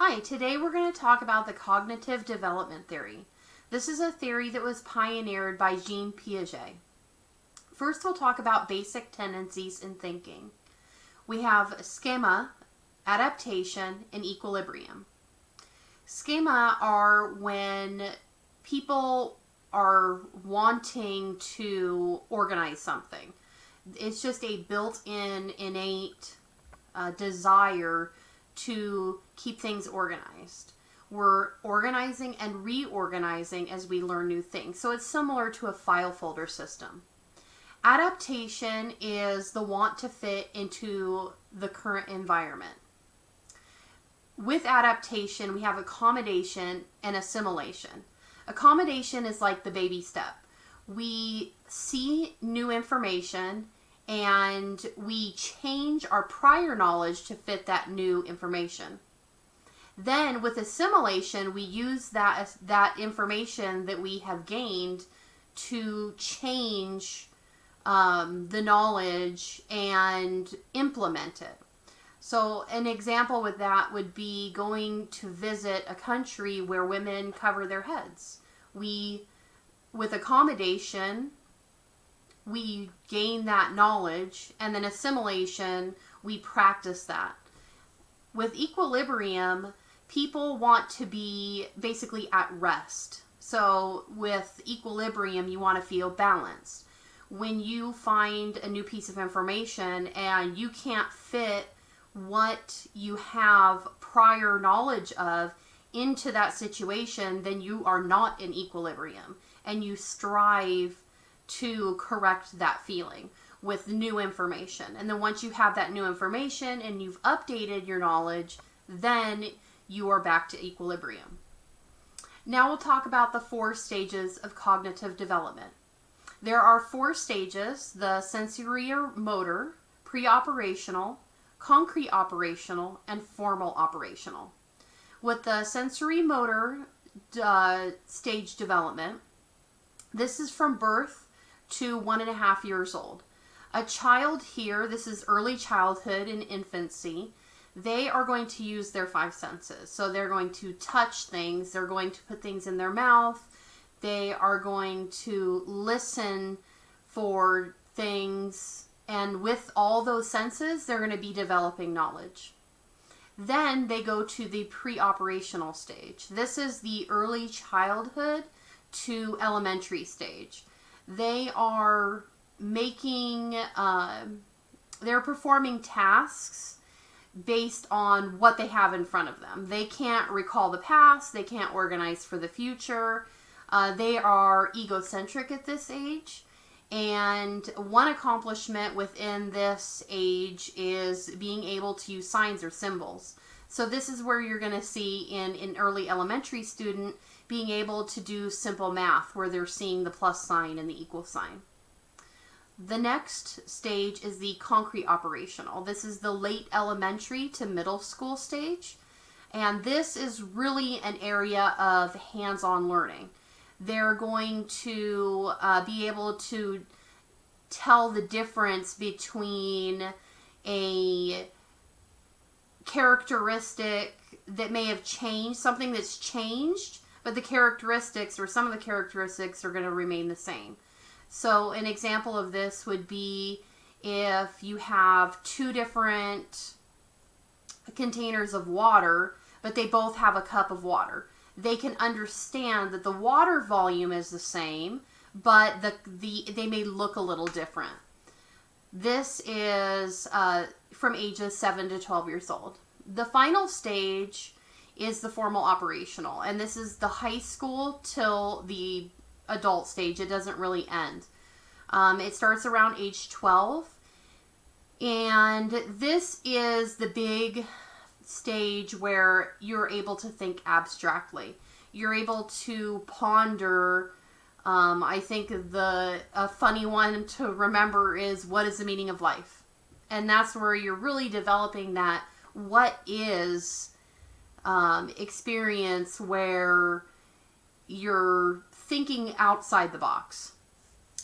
Hi, today we're going to talk about the cognitive development theory. This is a theory that was pioneered by Jean Piaget. First, we'll talk about basic tendencies in thinking. We have schema, adaptation, and equilibrium. Schema are when people are wanting to organize something. It's just a built-in, innate desire to keep things organized. We're organizing and reorganizing as we learn new things. So it's similar to a file folder system. Adaptation is the want to fit into the current environment. With adaptation, we have accommodation and assimilation. Accommodation is like the baby step. We see new information and we change our prior knowledge to fit that new information. Then with assimilation, we use that information that we have gained to change the knowledge and implement it. So an example with that would be going to visit a country where women cover their heads. With accommodation, we gain that knowledge, and then assimilation, we practice that. With equilibrium, people want to be basically at rest. So with equilibrium, you want to feel balanced. When you find a new piece of information and you can't fit what you have prior knowledge of into that situation, then you are not in equilibrium, and you strive to correct that feeling with new information. And then once you have that new information and you've updated your knowledge, then you are back to equilibrium. Now we'll talk about the 4 stages of cognitive development. There are 4 stages: the sensory or motor, pre-operational, concrete operational, and formal operational. With the sensory motor stage development, this is from birth to 1.5 years old. A child here, this is early childhood and infancy, they are going to use their 5 senses. So they're going to touch things, they're going to put things in their mouth, they are going to listen for things, and with all those senses, they're going to be developing knowledge. Then they go to the pre-operational stage. This is the early childhood to elementary stage. They are they're performing tasks based on what they have in front of them. They can't recall the past, they can't organize for the future. They are egocentric at this age. And one accomplishment within this age is being able to use signs or symbols. So this is where you're going to see in an early elementary student being able to do simple math, where they're seeing the plus sign and the equal sign. The next stage is the concrete operational. This is the late elementary to middle school stage. And this is really an area of hands-on learning. They're going to be able to tell the difference between a characteristic that may have changed, something that's changed, but the characteristics or some of the characteristics are going to remain the same. So an example of this would be if you have 2 different containers of water, but they both have a cup of water. They can understand that the water volume is the same, but they may look a little different. This is from ages 7 to 12 years old. The final stage is the formal operational, and this is the high school till the adult stage. It doesn't really end. It starts around age 12, and this is the big stage where you're able to think abstractly. You're able to ponder. I think a funny one to remember is, what is the meaning of life? And that's where you're really developing that what is experience, where you're thinking outside the box.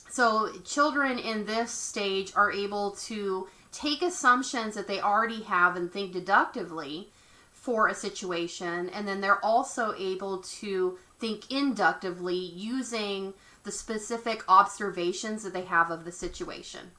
So children in this stage are able to take assumptions that they already have and think deductively for a situation, and then they're also able to think inductively using the specific observations that they have of the situation.